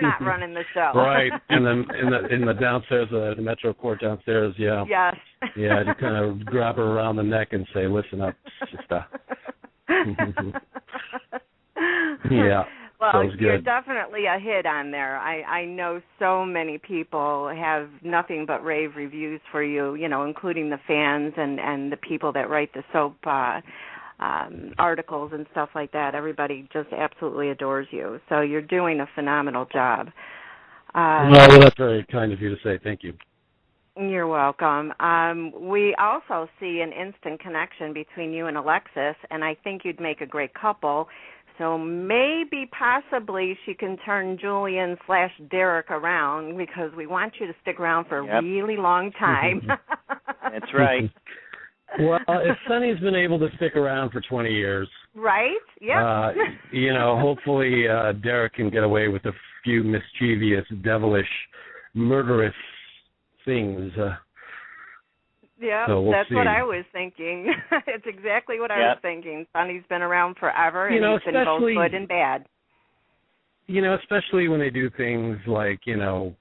They're not running the show. Right, and then in the downstairs, the Metro Court downstairs, yeah. Yes. Yeah, you kind of grab her around the neck and say, listen up, sister. Yeah. Well, you're definitely a hit on there. I know so many people have nothing but rave reviews for you, including the fans and the people that write the soap articles and stuff like that. Everybody just absolutely adores you. So you're doing a phenomenal job. Well, that's very kind of you to say. Thank you. You're welcome. We also see an instant connection between you and Alexis, and I think you'd make a great couple. So maybe, possibly, she can turn Julian/Derek around, because we want you to stick around for a really long time. That's right. Well, if Sonny's been able to stick around for 20 years, right? Yeah. Hopefully Derek can get away with a few mischievous, devilish, murderous things. Yeah, so we'll see. What I was thinking. It's exactly what I was thinking. Sonny's been around forever, and he's been both good and bad. Especially when they do things like, him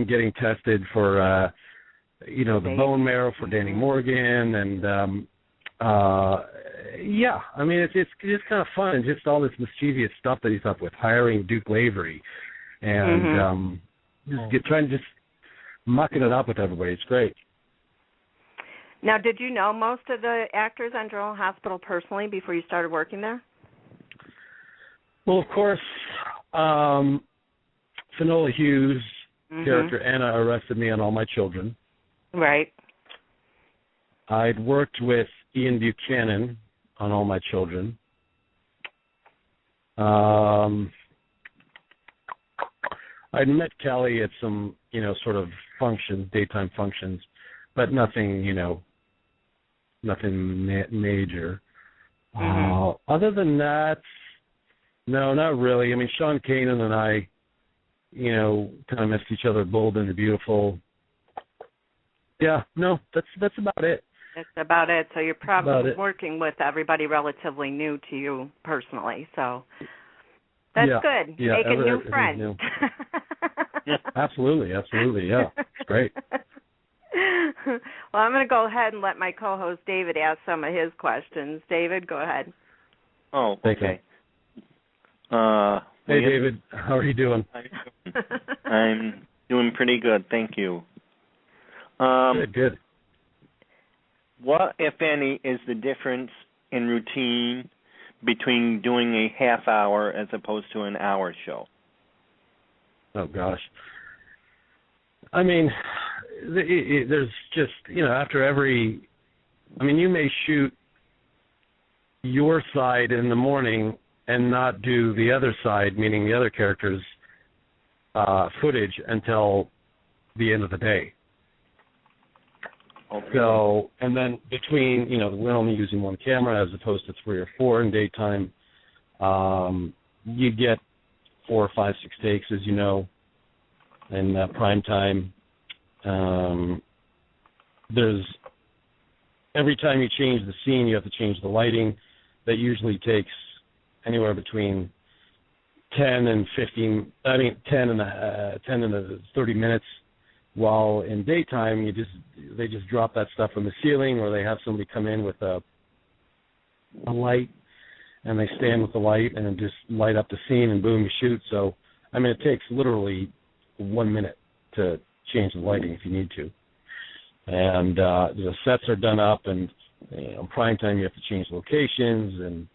getting tested for, the bone marrow for Danny Morgan, and, it's just kind of fun, and just all this mischievous stuff that he's up with, hiring Duke Lavery, and trying to just mucking it up with everybody. It's great. Now, did you know most of the actors on General Hospital personally before you started working there? Well, of course, Finola Hughes' character Anna arrested me on All My Children. Right. I'd worked with Ian Buchanan on All My Children. I'd met Kelly at some, sort of functions, daytime functions, but nothing, nothing major. Other than that, no, not really. I mean, Sean Kanan and I, kind of missed each other, Bold and Beautiful. Yeah, no, that's about it. That's about it. So you're probably working with everybody relatively new to you personally. So that's good. Yeah, making new friends. New. Absolutely, yeah. It's great. Well, I'm going to go ahead and let my co-host David ask some of his questions. David, go ahead. Oh, okay. Hey, David, how are you doing? I'm doing pretty good, thank you. Good. What, if any, is the difference in routine between doing a half hour as opposed to an hour show? Oh, gosh. I mean, there's just, after every, you may shoot your side in the morning and not do the other side, meaning the other character's footage, until the end of the day. Okay. So, and then between, we're only using one camera as opposed to 3 or 4 in daytime. You get 4 or 5, 6 takes, as you know, in prime time. There's, every time you change the scene, you have to change the lighting. That usually takes anywhere between 10 and 30 minutes. While in daytime, they just drop that stuff from the ceiling, or they have somebody come in with a light, and they stand with the light and just light up the scene, and boom, you shoot. So, it takes literally 1 minute to change the lighting if you need to. And the sets are done up, and in prime time you have to change locations, and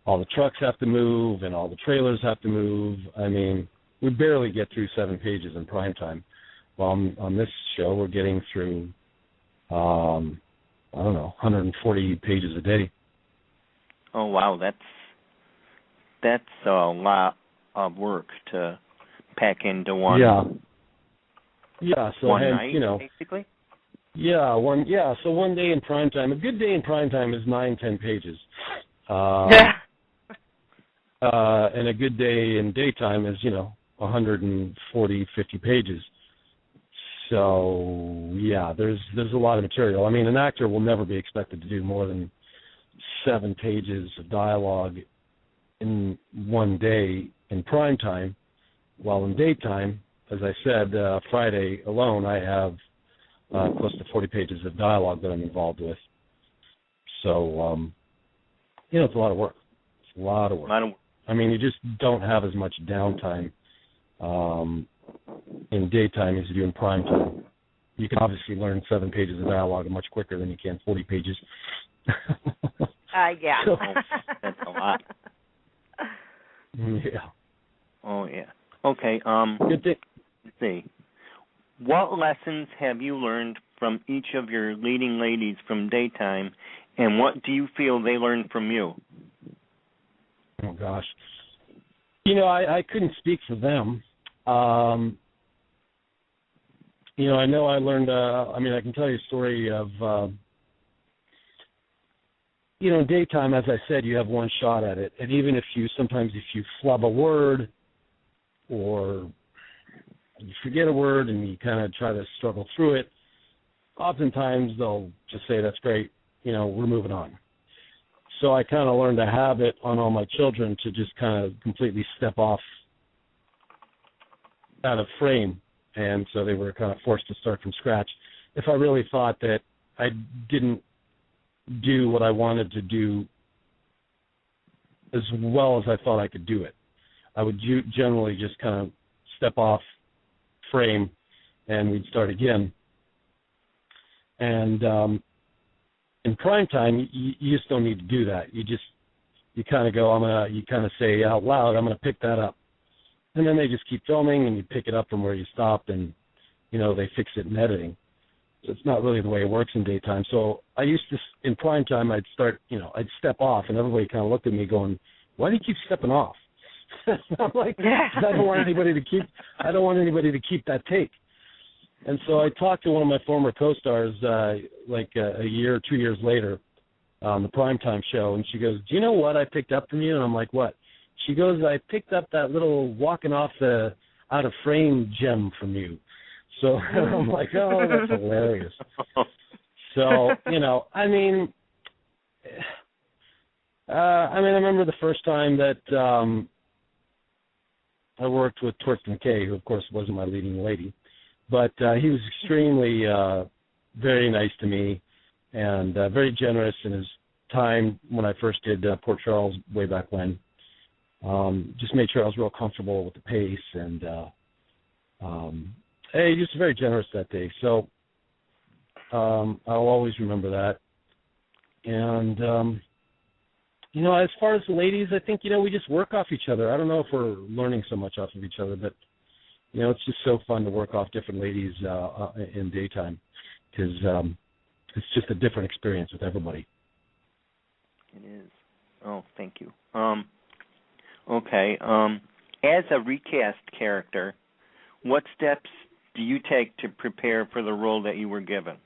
all the trucks have to move, and all the trailers have to move. We barely get through 7 pages in prime time. Well, on this show, we're getting through, 140 pages a day. Oh, wow, that's a lot of work to pack into one. Yeah. So one night, basically. Yeah, So one day in prime time, a good day in prime time is 9-10 pages. And a good day in daytime is 140-50 pages. So, yeah, there's a lot of material. An actor will never be expected to do more than 7 pages of dialogue in one day in prime time. while in daytime, as I said, Friday alone, I have close to 40 pages of dialogue that I'm involved with. So, it's a lot of work. It's a lot of work. I mean, you just don't have as much downtime in daytime as you do in prime time. You can obviously learn 7 pages of dialogue much quicker than you can 40 pages. Yeah. So, that's a lot. Yeah. Oh, yeah. Okay, Good thing. let's see. What lessons have you learned from each of your leading ladies from daytime, and what do you feel they learned from you? Oh, gosh. I couldn't speak for them. I know I learned, I can tell you a story of, in daytime, as I said, you have one shot at it. And even if you flub a word or you forget a word and you kind of try to struggle through it, oftentimes they'll just say, that's great, we're moving on. So I kind of learned a habit on all my children to just kind of completely step off out of frame. And so they were kind of forced to start from scratch. If I really thought that I didn't do what I wanted to do as well as I thought I could do it, I would generally just kind of step off frame and we'd start again. And in prime time, you just don't need to do that. You kind of go, you kind of say out loud, I'm going to pick that up. And then they just keep filming and you pick it up from where you stopped and, they fix it in editing. So it's not really the way it works in daytime. So I used to, in prime time, I'd start, I'd step off and everybody kind of looked at me going, why do you keep stepping off? I'm like, I don't want anybody to keep that take. And so I talked to one of my former co-stars a year or 2 years later on the primetime show, and she goes, do you know what I picked up from you? And I'm like, what? She goes, I picked up that little walking off the out of frame gem from you. So I'm like, oh, that's hilarious. So, I remember the first time that I worked with Torsten McKay, who, of course, wasn't my leading lady. But he was extremely very nice to me and very generous in his time when I first did Port Charles way back when. Just made sure I was real comfortable with the pace. And he was very generous that day. So I'll always remember that. And, as far as the ladies, I think, we just work off each other. I don't know if we're learning so much off of each other, but it's just so fun to work off different ladies in daytime because it's just a different experience with everybody. It is. Oh, thank you. Okay. As a recast character, what steps do you take to prepare for the role that you were given?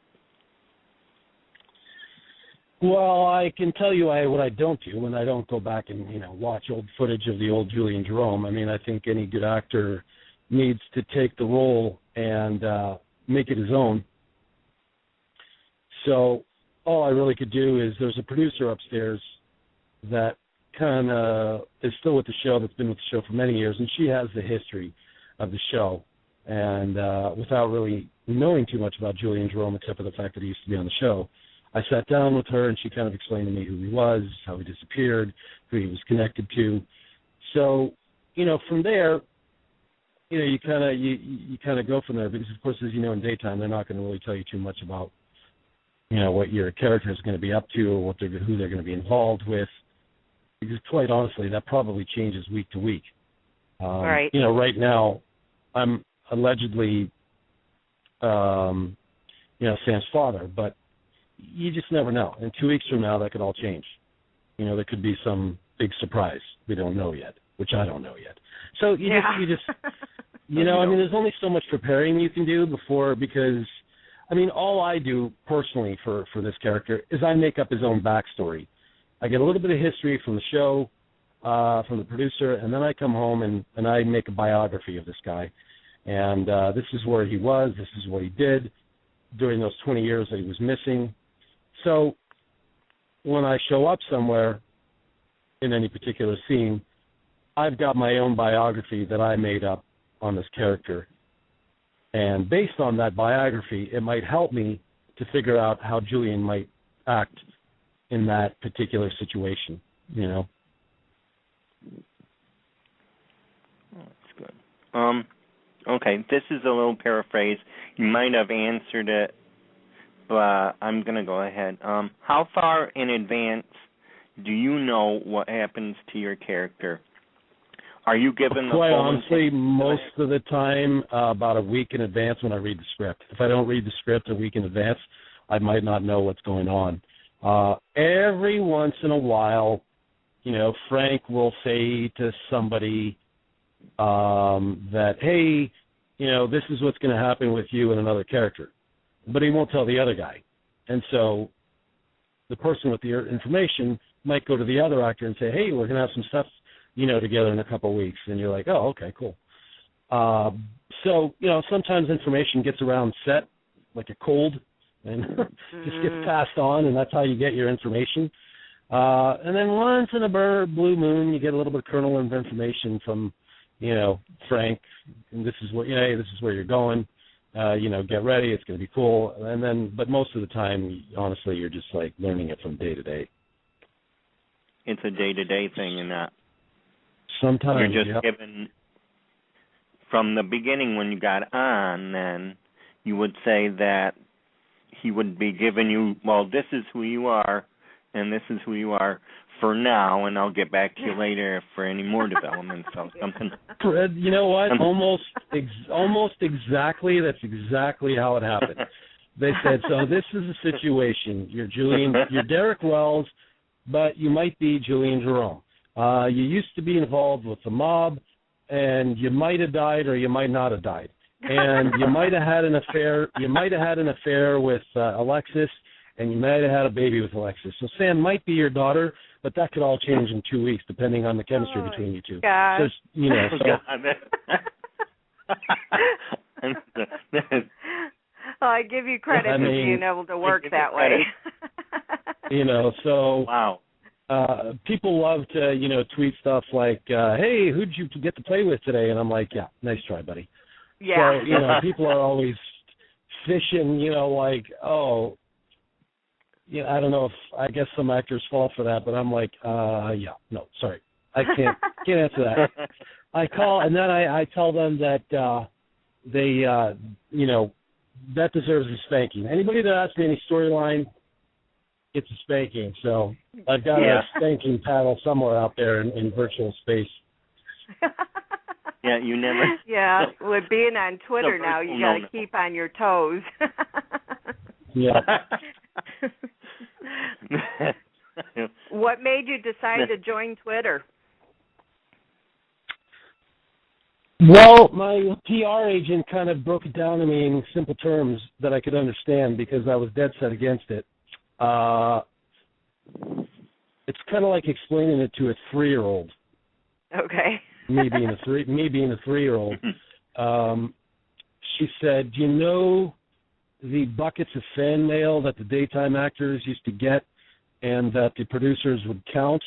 Well, I can tell you what I don't do when I don't go back and, watch old footage of the old Julian Jerome. I think any good actor needs to take the role and make it his own. So all I really could do is there's a producer upstairs that kind of is still with the show, that's been with the show for many years, and she has the history of the show. And without really knowing too much about Julian Jerome, except for the fact that he used to be on the show, I sat down with her and she kind of explained to me who he was, how he disappeared, who he was connected to. So, from there, you kind of go from there because, of course, as you know, in daytime, they're not going to really tell you too much about, what your character is going to be up to or who they're going to be involved with. Because, quite honestly, that probably changes week to week. Right. Right now, I'm allegedly, Sam's father, but you just never know. And 2 weeks from now, that could all change. There could be some big surprise we don't know yet, which I don't know yet. So you just there's only so much preparing you can do because, all I do personally for this character is I make up his own backstory. I get a little bit of history from the show, from the producer, and then I come home and I make a biography of this guy. And this is where he was, this is what he did during those 20 years that he was missing. So when I show up somewhere in any particular scene, I've got my own biography that I made up on this character. And based on that biography, it might help me to figure out how Julian might act in that particular situation, you know. Oh, that's good. Okay, this is a little paraphrase. You might have answered it, but I'm going to go ahead. How far in advance do you know what happens to your character? Are you given the quite full honestly, most of the time, about a week in advance when I read the script. If I don't read the script a week in advance, I might not know what's going on. Every once in a while, you know, Frank will say to somebody that, hey, you know, this is what's going to happen with you and another character. But he won't tell the other guy. And so the person with the information might go to the other actor and say, hey, we're going to have some stuff, you know, together in a couple of weeks. And you're like, oh, okay, cool. So, you know, sometimes information gets around set like a cold and just gets passed on, and that's how you get your information. And then once in a blue moon, you get a little bit of kernel of information from, you know, Frank, and this is what, hey, this is where you're going. You know, get ready, it's going to be cool. And then, but most of the time, honestly, you're just like learning it from day to day. It's a day-to-day thing, and not. Sometimes you're just given from the beginning when you got on. Then you would say that he would be giving you, well, this is who you are, and this is who you are for now, and I'll get back to you later for any more development. So something. You know what? Almost exactly. That's exactly how it happened. They said, so this is the situation. You're Derek Wells, but you might be Julian Jerome. You used to be involved with the mob, and you might have died or you might not have died. And you might have had an affair. You might have had an affair with Alexis, and you might have had a baby with Alexis. So Sam might be your daughter, but that could all change in 2 weeks depending on the chemistry between you two. God. So, you know, well, I give you credit for being able to work that way. You know, so wow. People love to, you know, tweet stuff like, hey, who'd you get to play with today? And I'm like, yeah, nice try, buddy. Yeah. So, you know, people are always fishing, you know, like, oh, yeah, I don't know if, I guess some actors fall for that, but I'm like, yeah, no, sorry. I can't answer that. I call, and then I tell them that they, you know, that deserves a spanking. Anybody that asks me any storyline, it's a spanking. So I've got a spanking paddle somewhere out there in virtual space. Yeah, you never. Yeah, with being on Twitter now, you got to keep on your toes. Yeah. What made you decide to join Twitter? Well, my PR agent kind of broke it down to me in simple terms that I could understand because I was dead set against it. It's kind of like explaining it to a 3-year-old. Okay. me being a 3-year-old. She said, "You know the buckets of fan mail that the daytime actors used to get, and that the producers would count,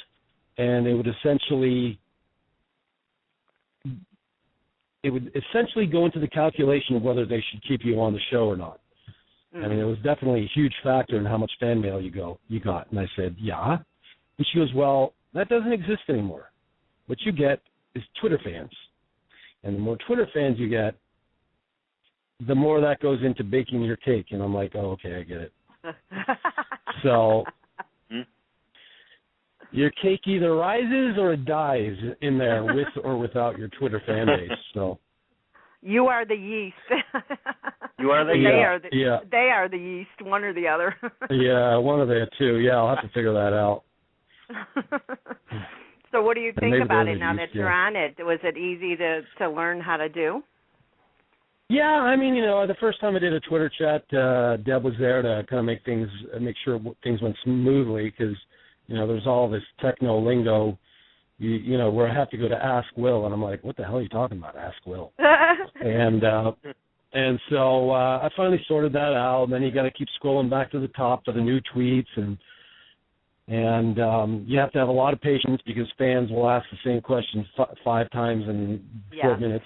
and it would essentially go into the calculation of whether they should keep you on the show or not." I mean, it was definitely a huge factor in how much fan mail you got. And I said, yeah. And she goes, well, that doesn't exist anymore. What you get is Twitter fans. And the more Twitter fans you get, the more that goes into baking your cake. And I'm like, oh, okay, I get it. So your cake either rises or it dies in there with or without your Twitter fan base. So you are the yeast. You are the yeast. They are the yeast, one or the other. Yeah, one of the two. Yeah, I'll have to figure that out. So what do you think about it now that you're on it? Was it easy to learn how to do? Yeah, I mean, you know, the first time I did a Twitter chat, Deb was there to kind of make sure things went smoothly because, you know, there's all this techno lingo, you know, where I have to go to Ask Will, and I'm like, what the hell are you talking about, Ask Will? And so I finally sorted that out, and then you got to keep scrolling back to the top for the new tweets, and you have to have a lot of patience because fans will ask the same questions 5 times in 4 minutes.